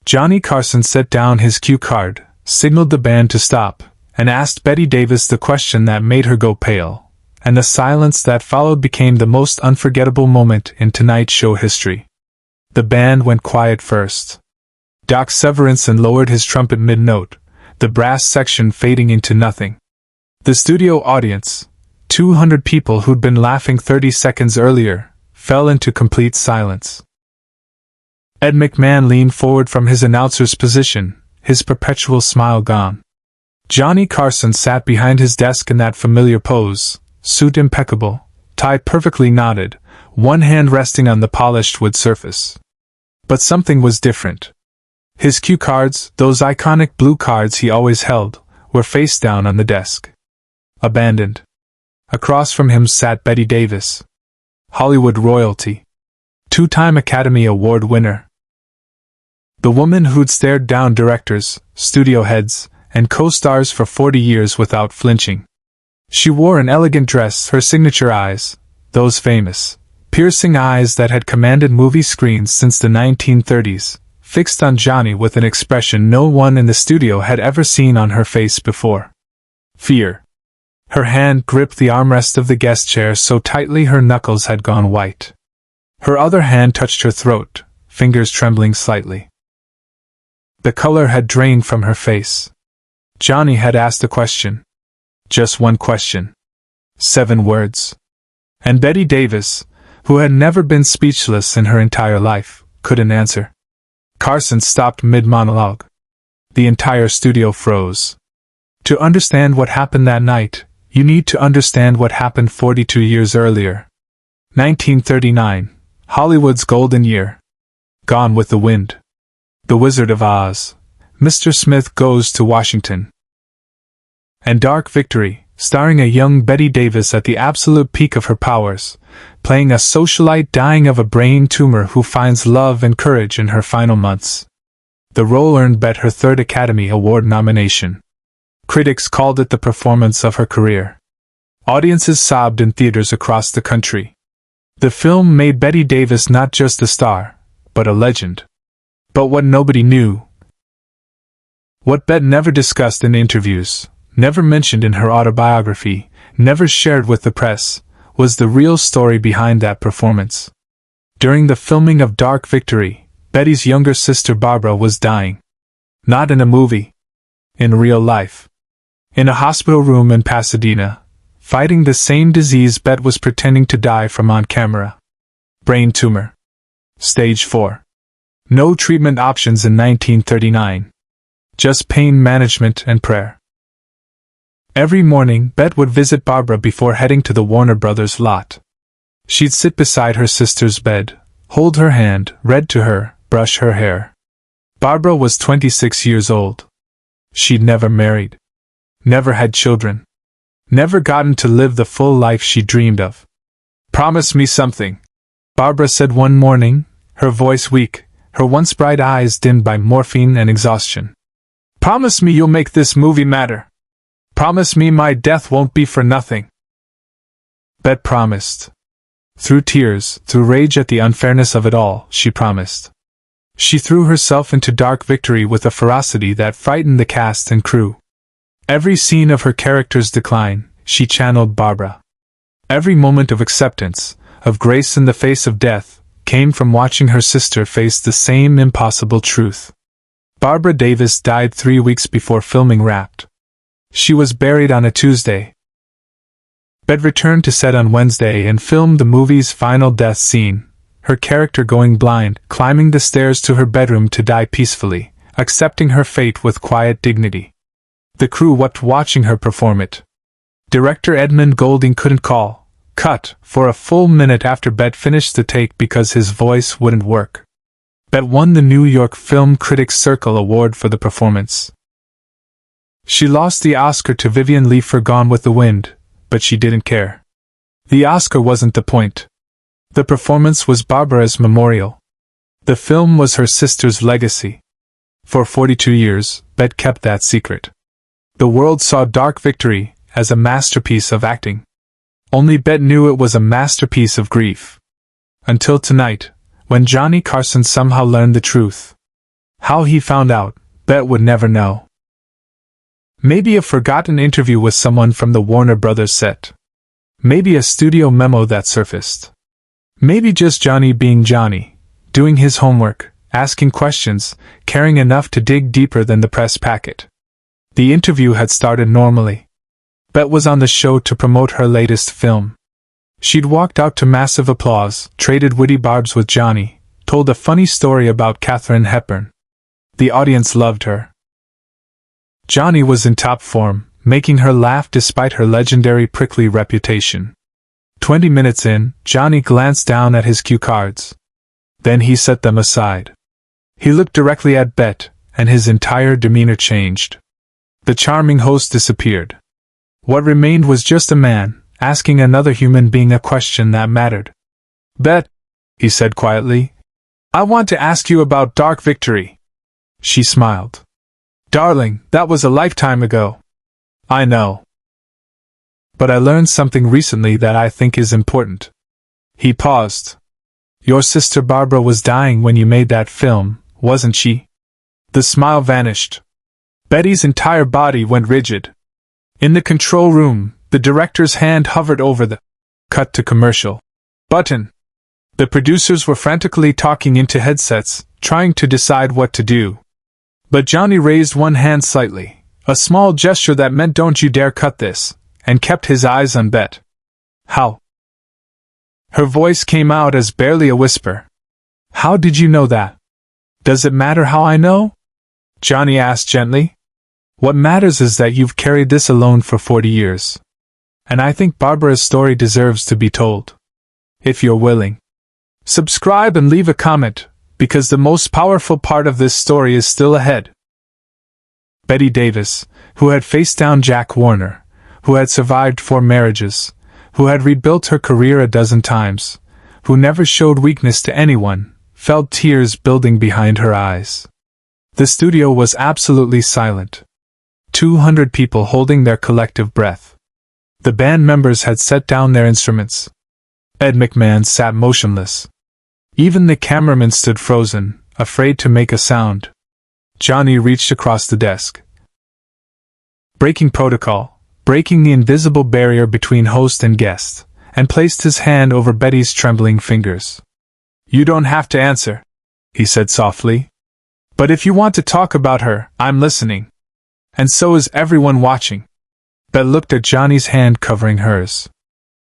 Johnny Carson set down his cue card, signaled the band to stop, and asked Bette Davis the question that made her go pale, and the silence that followed became the most unforgettable moment in Tonight Show history. The band went quiet first. Doc Severinsen lowered his trumpet mid-note, the brass section fading into nothing. The studio audience, 200 people who'd been laughing 30 seconds earlier, fell into complete silence. Ed McMahon leaned forward from his announcer's position, his perpetual smile gone. Johnny Carson sat behind his desk in that familiar pose, suit impeccable, tie perfectly knotted, one hand resting on the polished wood surface. But something was different. His cue cards, those iconic blue cards he always held, were face down on the desk. Abandoned. Across from him sat Bette Davis. Hollywood royalty. Two-time Academy Award winner. The woman who'd stared down directors, studio heads, and co-stars for 40 years without flinching. She wore an elegant dress, her signature eyes, those famous, piercing eyes that had commanded movie screens since the 1930s, fixed on Johnny with an expression no one in the studio had ever seen on her face before. Fear. Her hand gripped the armrest of the guest chair so tightly her knuckles had gone white. Her other hand touched her throat, fingers trembling slightly. The color had drained from her face. Johnny had asked a question. Just one question. 7 words. And Bette Davis, who had never been speechless in her entire life, couldn't answer. Carson stopped mid-monologue. The entire studio froze. To understand what happened that night, you need to understand what happened 42 years earlier. 1939, Hollywood's golden year. Gone with the Wind. The Wizard of Oz. Mr. Smith Goes to Washington. And Dark Victory, starring a young Bette Davis at the absolute peak of her powers, playing a socialite dying of a brain tumor who finds love and courage in her final months. The role earned Bette her 3rd Academy Award nomination. Critics called it the performance of her career. Audiences sobbed in theaters across the country. The film made Bette Davis not just a star, but a legend. But what nobody knew, what Bette never discussed in interviews, never mentioned in her autobiography, never shared with the press, was the real story behind that performance. During the filming of Dark Victory, Bette's younger sister Barbara was dying. Not in a movie. In real life. In a hospital room in Pasadena, fighting the same disease Bette was pretending to die from on camera. Brain tumor. Stage 4. No treatment options in 1939. Just pain management and prayer. Every morning, Bette would visit Barbara before heading to the Warner Brothers lot. She'd sit beside her sister's bed, hold her hand, read to her, brush her hair. Barbara was 26 years old. She'd never married. Never had children. Never gotten to live the full life she dreamed of. "Promise me something," Barbara said one morning, her voice weak, her once bright eyes dimmed by morphine and exhaustion. "Promise me you'll make this movie matter. Promise me my death won't be for nothing." Bette promised. Through tears, through rage at the unfairness of it all, she promised. She threw herself into Dark Victory with a ferocity that frightened the cast and crew. Every scene of her character's decline, she channeled Barbara. Every moment of acceptance, of grace in the face of death, came from watching her sister face the same impossible truth. Barbara Davis died 3 weeks before filming wrapped. She was buried on a Tuesday. Bette returned to set on Wednesday and filmed the movie's final death scene, her character going blind, climbing the stairs to her bedroom to die peacefully, accepting her fate with quiet dignity. The crew wept watching her perform it. Director Edmund Goulding couldn't call cut for a full minute after Bette finished the take because his voice wouldn't work. Bette won the New York Film Critics Circle Award for the performance. She lost the Oscar to Vivien Leigh for Gone with the Wind, but she didn't care. The Oscar wasn't the point. The performance was Barbara's memorial. The film was her sister's legacy. For 42 years, Bette kept that secret. The world saw Dark Victory as a masterpiece of acting. Only Bette knew it was a masterpiece of grief. Until tonight, when Johnny Carson somehow learned the truth. How he found out, Bette would never know. Maybe a forgotten interview with someone from the Warner Brothers set. Maybe a studio memo that surfaced. Maybe just Johnny being Johnny, doing his homework, asking questions, caring enough to dig deeper than the press packet. The interview had started normally. Bette was on the show to promote her latest film. She'd walked out to massive applause, traded witty barbs with Johnny, told a funny story about Katharine Hepburn. The audience loved her. Johnny was in top form, making her laugh despite her legendary prickly reputation. 20 minutes in, Johnny glanced down at his cue cards. Then he set them aside. He looked directly at Bette, and his entire demeanor changed. The charming host disappeared. What remained was just a man, asking another human being a question that mattered. "Bette," he said quietly, "I want to ask you about Dark Victory." She smiled. "Darling, that was a lifetime ago." "I know. But I learned something recently that I think is important." He paused. "Your sister Barbara was dying when you made that film, wasn't she?" The smile vanished. Betty's entire body went rigid. In the control room, the director's hand hovered over the cut to commercial button. The producers were frantically talking into headsets, trying to decide what to do. But Johnny raised one hand slightly, a small gesture that meant "Don't you dare cut this," and kept his eyes on Bette. "How?" Her voice came out as barely a whisper. "How did you know that?" "Does it matter how I know?" Johnny asked gently. "What matters is that you've carried this alone for 40 years. And I think Barbara's story deserves to be told. If you're willing. Subscribe and leave a comment, because the most powerful part of this story is still ahead." Bette Davis, who had faced down Jack Warner, who had survived 4 marriages, who had rebuilt her career a dozen times, who never showed weakness to anyone, felt tears building behind her eyes. The studio was absolutely silent. 200 people holding their collective breath. The band members had set down their instruments. Ed McMahon sat motionless. Even the cameraman stood frozen, afraid to make a sound. Johnny reached across the desk. Breaking protocol, breaking the invisible barrier between host and guest, and placed his hand over Betty's trembling fingers. "You don't have to answer," he said softly. "But if you want to talk about her, I'm listening. And so is everyone watching." Bette looked at Johnny's hand covering hers.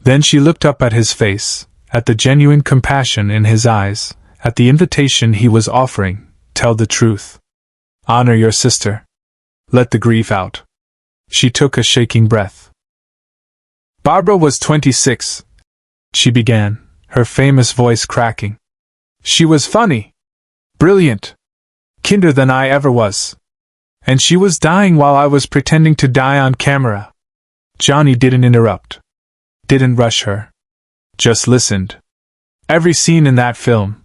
Then she looked up at his face, at the genuine compassion in his eyes, at the invitation he was offering. "Tell the truth. Honor your sister. Let the grief out." She took a shaking breath. "Barbara was 26, she began, her famous voice cracking. "She was funny. Brilliant. Kinder than I ever was. And she was dying while I was pretending to die on camera." Johnny didn't interrupt. Didn't rush her. Just listened. "Every scene in that film,"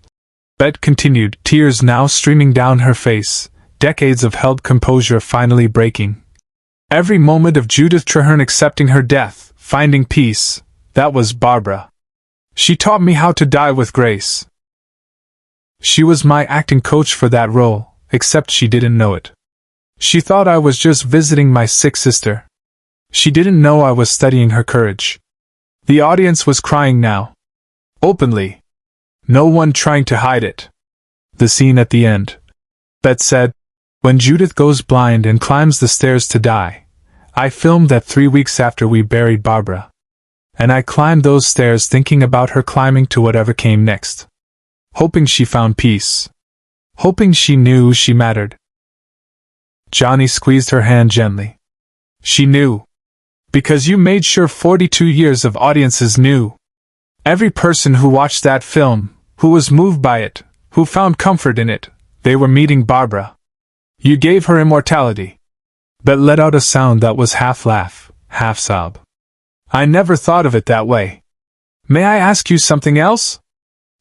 Bette continued, tears now streaming down her face, decades of held composure finally breaking. "Every moment of Judith Traherne accepting her death, finding peace, that was Barbara. She taught me how to die with grace. She was my acting coach for that role, except she didn't know it. She thought I was just visiting my sick sister. She didn't know I was studying her courage." The audience was crying now. Openly. No one trying to hide it. The scene at the end. Bette said, "When Judith goes blind and climbs the stairs to die, I filmed that 3 weeks after we buried Barbara. And I climbed those stairs thinking about her climbing to whatever came next. Hoping she found peace. Hoping she knew she mattered." Johnny squeezed her hand gently. "She knew. Because you made sure 42 years of audiences knew. Every person who watched that film, who was moved by it, who found comfort in it, they were meeting Barbara. You gave her immortality." Bette let out a sound that was half laugh, half sob. "I never thought of it that way. May I ask you something else?"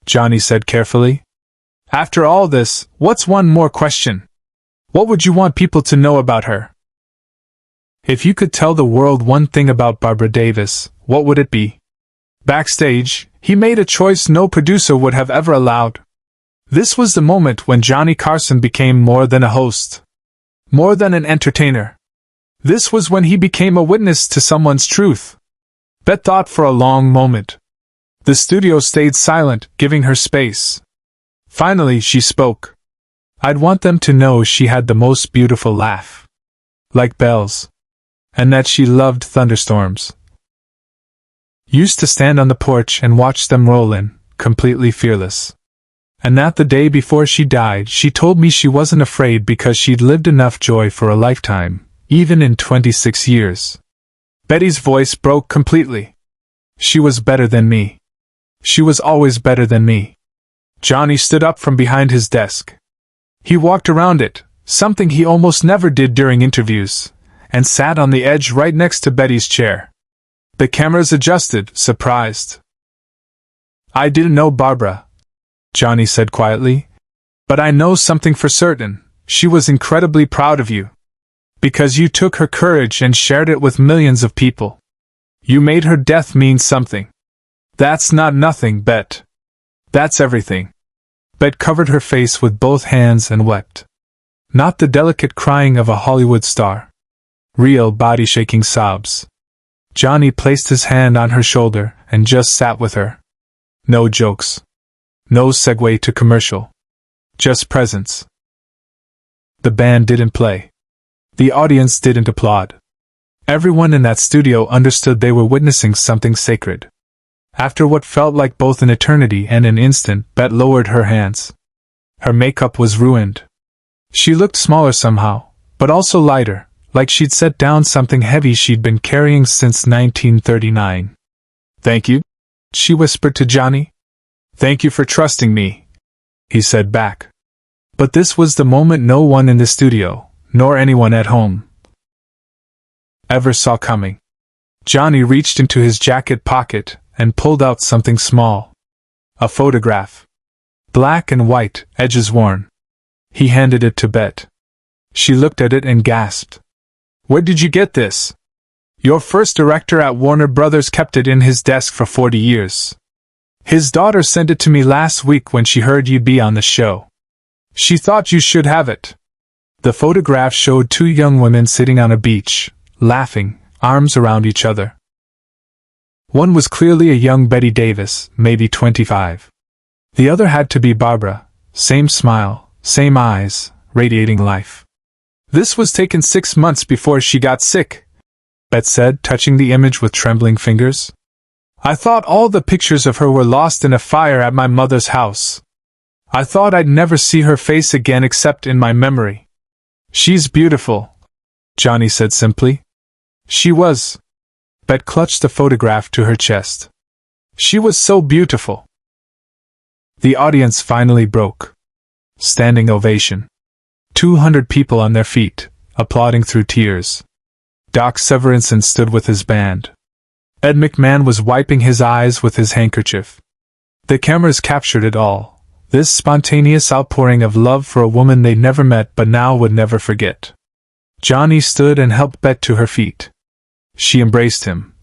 Johnny said carefully. "After all this, what's one more question? What would you want people to know about her? If you could tell the world one thing about Barbara Davis, what would it be?" Backstage, he made a choice no producer would have ever allowed. This was the moment when Johnny Carson became more than a host. More than an entertainer. This was when he became a witness to someone's truth. Bette thought for a long moment. The studio stayed silent, giving her space. Finally, she spoke. I'd want them to know she had the most beautiful laugh. Like bells. And that she loved thunderstorms. Used to stand on the porch and watch them roll in, completely fearless. And that the day before she died, she told me she wasn't afraid because she'd lived enough joy for a lifetime, even in 26 years. Betty's voice broke completely. She was better than me. She was always better than me. Johnny stood up from behind his desk. He walked around it, something he almost never did during interviews, and sat on the edge right next to Betty's chair. The cameras adjusted, surprised. I didn't know Barbara, Johnny said quietly. But I know something for certain. She was incredibly proud of you. Because you took her courage and shared it with millions of people. You made her death mean something. That's not nothing, Bette. That's everything. Bette covered her face with both hands and wept. Not the delicate crying of a Hollywood star. Real body-shaking sobs. Johnny placed his hand on her shoulder and just sat with her. No jokes. No segue to commercial. Just presence. The band didn't play. The audience didn't applaud. Everyone in that studio understood they were witnessing something sacred. After what felt like both an eternity and an instant, Bette lowered her hands. Her makeup was ruined. She looked smaller somehow, but also lighter, like she'd set down something heavy she'd been carrying since 1939. Thank you, she whispered to Johnny. Thank you for trusting me, he said back. But this was the moment no one in the studio, nor anyone at home, ever saw coming. Johnny reached into his jacket pocket and pulled out something small. A photograph. Black and white, edges worn. He handed it to Bette. She looked at it and gasped. Where did you get this? Your first director at Warner Brothers kept it in his desk for 40 years. His daughter sent it to me last week when she heard you'd be on the show. She thought you should have it. The photograph showed two young women sitting on a beach, laughing, arms around each other. One was clearly a young Bette Davis, maybe 25. The other had to be Barbara, same smile, same eyes, radiating life. This was taken 6 months before she got sick, Bette said, touching the image with trembling fingers. I thought all the pictures of her were lost in a fire at my mother's house. I thought I'd never see her face again except in my memory. She's beautiful, Johnny said simply. She was. Bette clutched the photograph to her chest. She was so beautiful. The audience finally broke. Standing ovation. 200 people on their feet, applauding through tears. Doc Severinsen stood with his band. Ed McMahon was wiping his eyes with his handkerchief. The cameras captured it all, this spontaneous outpouring of love for a woman they'd never met but now would never forget. Johnny stood and helped Bette to her feet. She embraced him.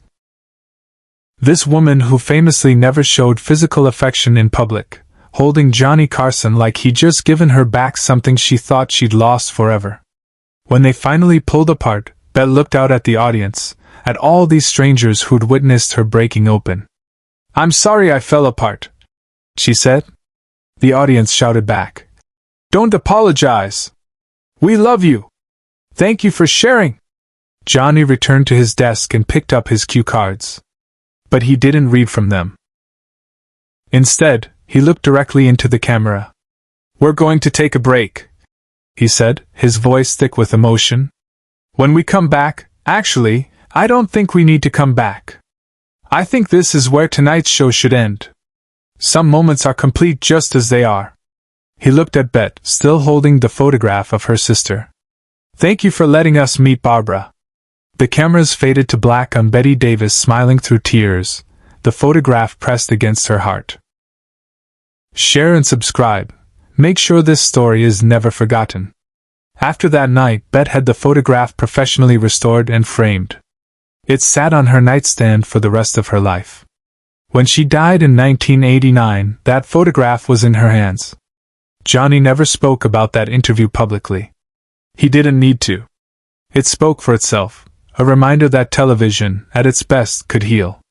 This woman who famously never showed physical affection in public, holding Johnny Carson like he'd just given her back something she thought she'd lost forever. When they finally pulled apart, Bette looked out at the audience, at all these strangers who'd witnessed her breaking open. I'm sorry I fell apart, she said. The audience shouted back. Don't apologize. We love you. Thank you for sharing. Johnny returned to his desk and picked up his cue cards. But he didn't read from them. Instead, he looked directly into the camera. We're going to take a break, he said, his voice thick with emotion. When we come back, actually, I don't think we need to come back. I think this is where tonight's show should end. Some moments are complete just as they are. He looked at Bette, still holding the photograph of her sister. Thank you for letting us meet Barbara. The cameras faded to black on Bette Davis smiling through tears, the photograph pressed against her heart. Share and subscribe. Make sure this story is never forgotten. After that night, Bette had the photograph professionally restored and framed. It sat on her nightstand for the rest of her life. When she died in 1989, that photograph was in her hands. Johnny never spoke about that interview publicly. He didn't need to. It spoke for itself, a reminder that television, at its best, could heal.